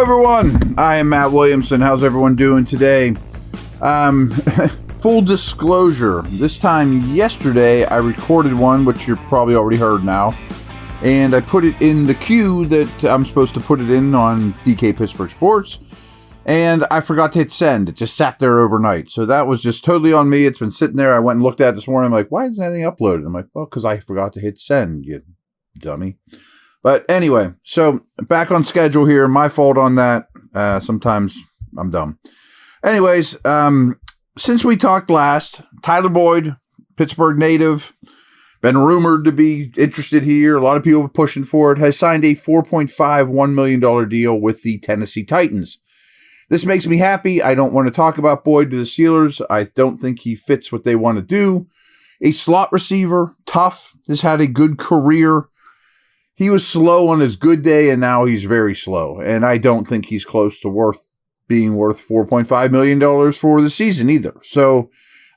Hello, everyone. I am Matt Williamson. How's everyone doing today? Full disclosure, this time yesterday, I recorded one, which you're probably already heard now, and I put it in the queue that I'm supposed to put it in on DK Pittsburgh Sports, and I forgot to hit send. It just sat there overnight, so that was just totally on me. It's been sitting there. I went and looked at it this morning. I'm like, why isn't anything uploaded? I'm like, well, because I forgot to hit send, you dummy. But anyway, so back on schedule here. My fault on that. Sometimes I'm dumb. Anyways, since we talked last, Tyler Boyd, Pittsburgh native, been rumored to be interested here. A lot of people are pushing for it. Has signed a $4.51 million deal with the Tennessee Titans. This makes me happy. I don't want to talk about Boyd to the Steelers. I don't think he fits what they want to do. A slot receiver, tough. Has had a good career. He was slow on his good day, and now he's very slow. And I don't think he's close to being worth $4.5 million for the season either. So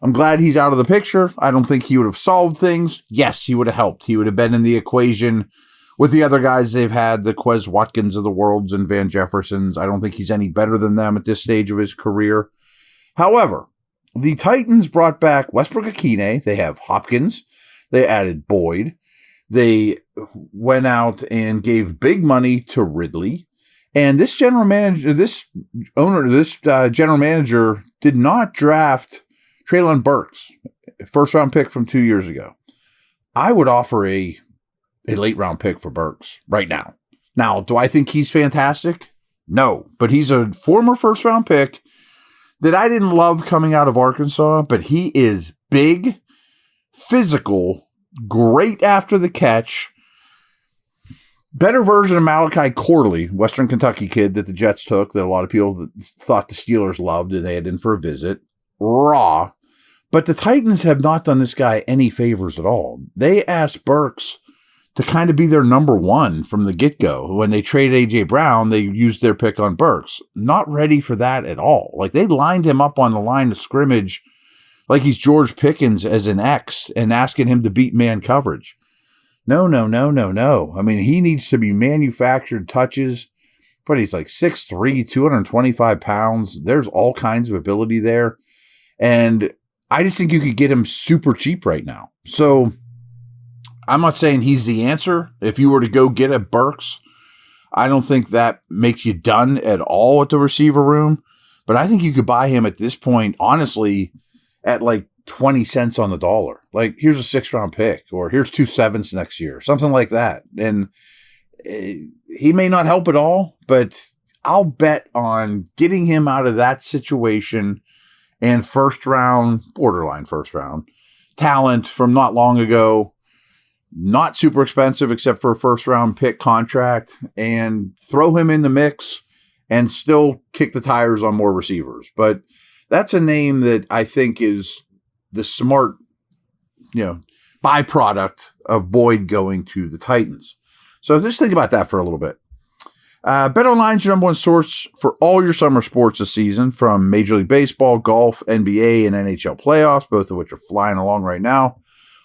I'm glad he's out of the picture. I don't think he would have solved things. Yes, he would have helped. He would have been in the equation with the other guys they've had, the Quez Watkins of the worlds and Van Jeffersons. I don't think he's any better than them at this stage of his career. However, the Titans brought back Westbrook-Ikhine. They have Hopkins. They added Boyd. They went out and gave big money to Ridley. And this general manager did not draft Treylon Burks, first round pick from 2 years ago. I would offer a late round pick for Burks right now. Now, do I think he's fantastic? No, but he's a former first round pick that I didn't love coming out of Arkansas, but he is big, physical, great after the catch. Better version of Malachi Corley, Western Kentucky kid that the Jets took, that a lot of people thought the Steelers loved and they had in for a visit. Raw. But the Titans have not done this guy any favors at all. They asked Burks to kind of be their number one from the get-go. When they traded A.J. Brown, they used their pick on Burks. Not ready for that at all. Like, they lined him up on the line of scrimmage like he's George Pickens as an X and asking him to beat man coverage. No. I mean, he needs to be manufactured touches, but he's like 6'3", 225 pounds. There's all kinds of ability there. And I just think you could get him super cheap right now. So I'm not saying he's the answer. If you were to go get a Burks, I don't think that makes you done at all at the receiver room. But I think you could buy him at this point, honestly, at like 20 cents on the dollar. Like, here's a 6th round pick, or here's 2 7s next year, something like that. And he may not help at all, but I'll bet on getting him out of that situation and borderline first round talent from not long ago, not super expensive except for a first round pick contract, and throw him in the mix and still kick the tires on more receivers. But that's a name that I think is the smart, byproduct of Boyd going to the Titans. So just think about that for a little bit. BetOnline is your number one source for all your summer sports this season, from Major League Baseball, golf, NBA, and NHL playoffs, both of which are flying along right now.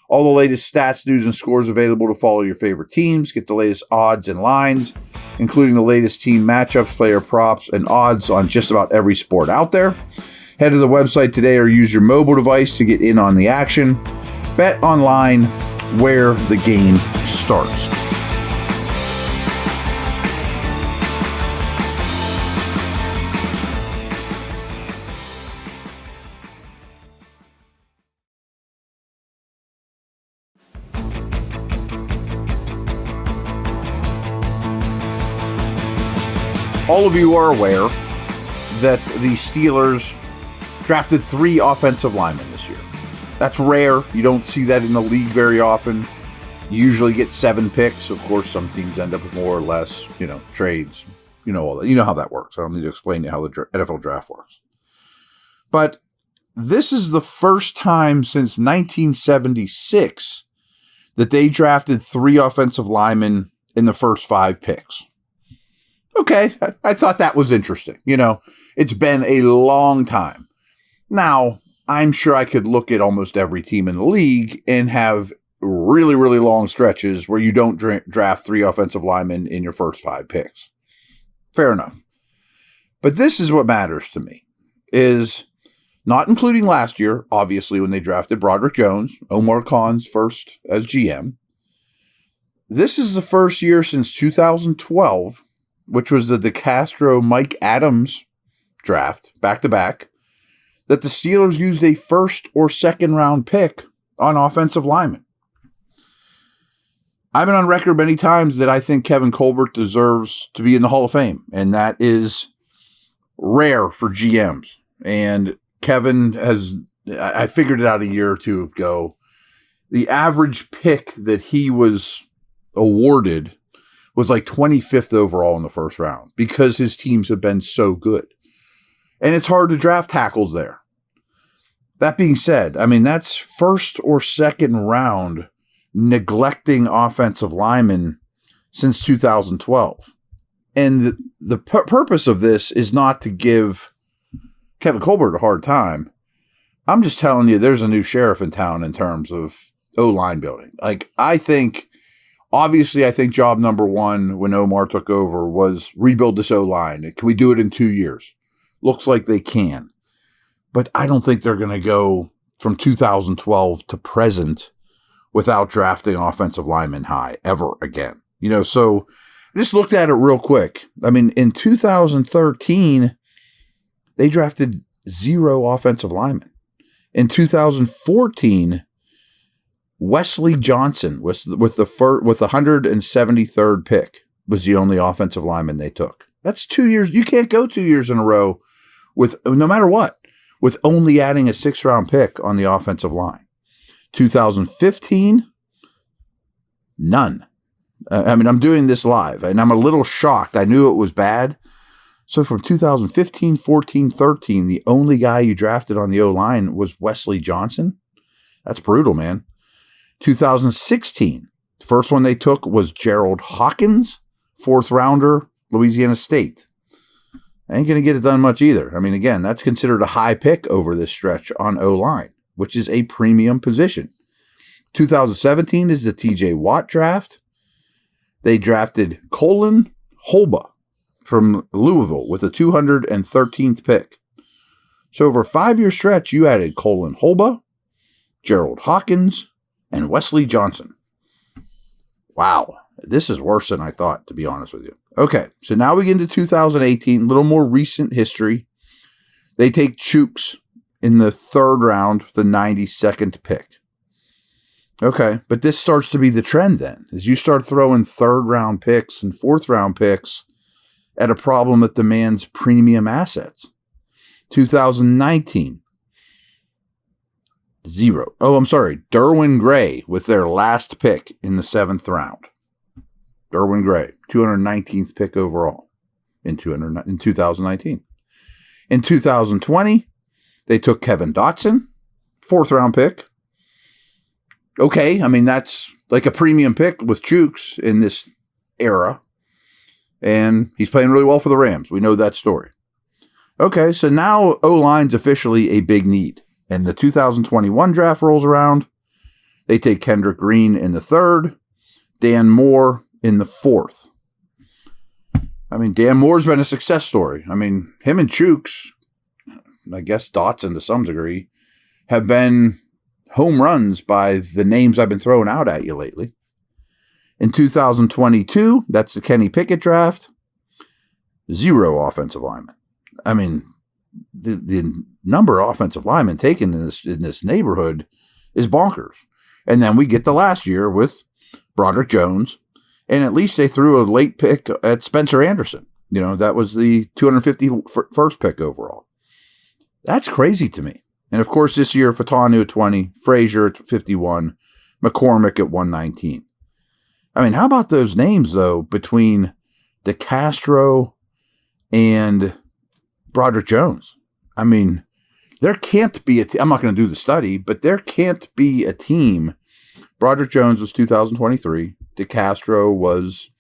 All the latest stats, news, and scores available to follow your favorite teams. Get the latest odds and lines, including the latest team matchups, player props, and odds on just about every sport out there. Head to the website today or use your mobile device to get in on the action. Bet online, where the game starts. All of you are aware that the Steelers drafted 3 offensive linemen this year. That's rare. You don't see that in the league very often. You usually get 7 picks. Of course, some teams end up with more or less, trades. All that. You know how that works. I don't need to explain to you how the NFL draft works. But this is the first time since 1976 that they drafted 3 offensive linemen in the first 5 picks. Okay, I thought that was interesting. It's been a long time. Now, I'm sure I could look at almost every team in the league and have really, really long stretches where you don't draft 3 offensive linemen in your first 5 picks. Fair enough. But this is what matters to me, is not including last year, obviously, when they drafted Broderick Jones, Omar Khan's first as GM. This is the first year since 2012, which was the DeCastro Mike Adams draft, back-to-back, that the Steelers used a first or second round pick on offensive linemen. I've been on record many times that I think Kevin Colbert deserves to be in the Hall of Fame, and that is rare for GMs. And Kevin I figured it out a year or two ago. The average pick that he was awarded was like 25th overall in the first round because his teams have been so good. And it's hard to draft tackles there. That being said, I mean, that's first or second round neglecting offensive linemen since 2012. And the purpose of this is not to give Kevin Colbert a hard time. I'm just telling you, there's a new sheriff in town in terms of O-line building. Like, I think job number one when Omar took over was rebuild this O-line. Can we do it in 2 years? Looks like they can. But I don't think they're going to go from 2012 to present without drafting offensive linemen high ever again. So I just looked at it real quick. I mean, in 2013, they drafted 0 offensive linemen. In 2014, Wesley Johnson with the 173rd pick was the only offensive lineman they took. That's 2 years. You can't go 2 years in a row with, no matter what, with only adding a 6th round pick on the offensive line. 2015, none. I'm doing this live, and I'm a little shocked. I knew it was bad. So from 2015, 14, 13, the only guy you drafted on the O-line was Wesley Johnson. That's brutal, man. 2016, the first one they took was Gerald Hawkins, 4th rounder, Louisiana State. Ain't going to get it done much either. I mean, again, that's considered a high pick over this stretch on O-line, which is a premium position. 2017 is the TJ Watt draft. They drafted Colin Holba from Louisville with a 213th pick. So over a 5-year stretch, you added Colin Holba, Gerald Hawkins, and Wesley Johnson. Wow, this is worse than I thought, to be honest with you. Okay, so now we get into 2018, a little more recent history. They take Chooks in the 3rd round, the 92nd pick. Okay, but this starts to be the trend then, as you start throwing 3rd round picks and 4th round picks at a problem that demands premium assets. 2019, 0. Derwin Gray with their last pick in the 7th round. Derwin Gray, 219th pick overall in 2019. In 2020, they took Kevin Dotson, 4th round pick. Okay, I mean, that's like a premium pick with Chooks in this era. And he's playing really well for the Rams. We know that story. Okay, so now O-line's officially a big need. And the 2021 draft rolls around. They take Kendrick Green in the 3rd, Dan Moore in the 4th. I mean, Dan Moore's been a success story. I mean, him and Chooks, I guess Dotson to some degree, have been home runs by the names I've been throwing out at you lately. In 2022, that's the Kenny Pickett draft, 0 offensive linemen. I mean, the number of offensive linemen taken in this neighborhood is bonkers. And then we get the last year with Broderick Jones, and at least they threw a late pick at Spencer Anderson. That was the 251st pick overall. That's crazy to me. And of course, this year, Fatanu at 20, Frazier at 51, McCormick at 119. I mean, how about those names, though, between DeCastro and Broderick Jones? I mean, there can't be I'm not going to do the study, but there can't be a team. Broderick Jones was 2023. DeCastro was,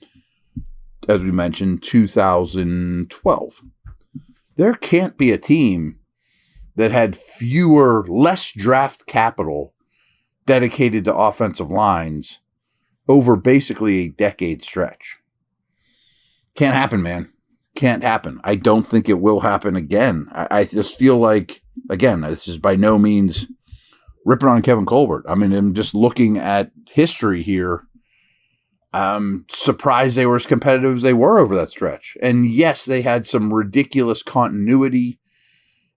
as we mentioned, 2012. There can't be a team that had less draft capital dedicated to offensive lines over basically a decade stretch. Can't happen, man. can't happen. I don't think it will happen again. I just feel like, again, this is by no means ripping on Kevin Colbert. I mean, I'm just looking at history here. I'm surprised they were as competitive as they were over that stretch. And yes, they had some ridiculous continuity,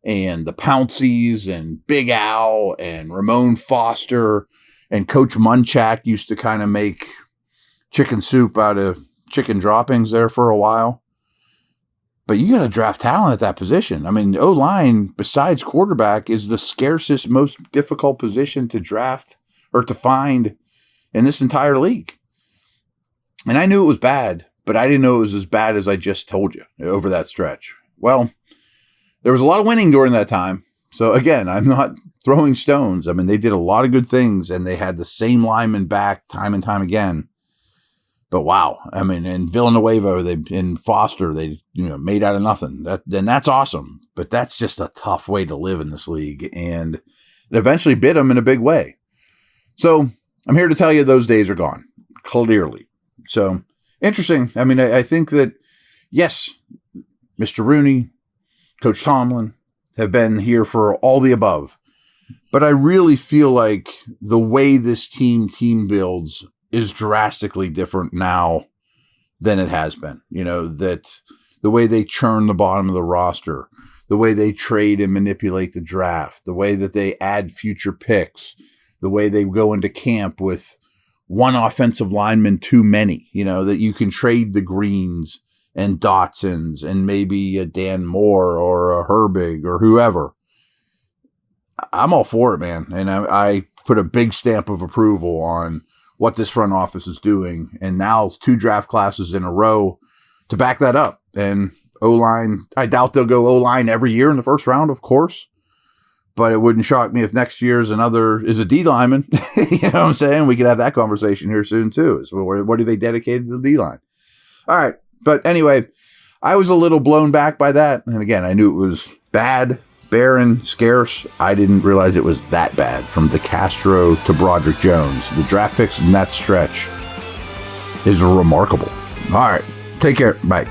and the Pounceys and Big Al and Ramon Foster and Coach Munchak used to kind of make chicken soup out of chicken droppings there for a while. But you got to draft talent at that position. I mean, O-line, besides quarterback, is the scarcest, most difficult position to draft or to find in this entire league. And I knew it was bad, but I didn't know it was as bad as I just told you over that stretch. Well, there was a lot of winning during that time. So again, I'm not throwing stones. I mean, they did a lot of good things, and they had the same linemen back time and time again. But wow, I mean, in Villanueva, in Foster, they made out of nothing. That's awesome. But that's just a tough way to live in this league, and it eventually bit them in a big way. So I'm here to tell you those days are gone, clearly. So interesting. I mean, I think that, yes, Mr. Rooney, Coach Tomlin have been here for all the above. But I really feel like the way this team builds is drastically different now than it has been. That the way they churn the bottom of the roster, the way they trade and manipulate the draft, the way that they add future picks, the way they go into camp with one offensive lineman too many, that you can trade the Greens and Dotsons and maybe a Dan Moore or a Herbig or whoever. I'm all for it, man. And I put a big stamp of approval on what this front office is doing. And now it's 2 draft classes in a row to back that up. And O-line, I doubt they'll go O-line every year in the first round, of course. But it wouldn't shock me if next year's is a D lineman. You know what I'm saying? We could have that conversation here soon too. So what do they dedicate to the D line? All right. But anyway, I was a little blown back by that. And again, I knew it was bad, barren, scarce. I didn't realize it was that bad. From DeCastro to Broderick Jones, the draft picks in that stretch is remarkable. All right. Take care. Bye.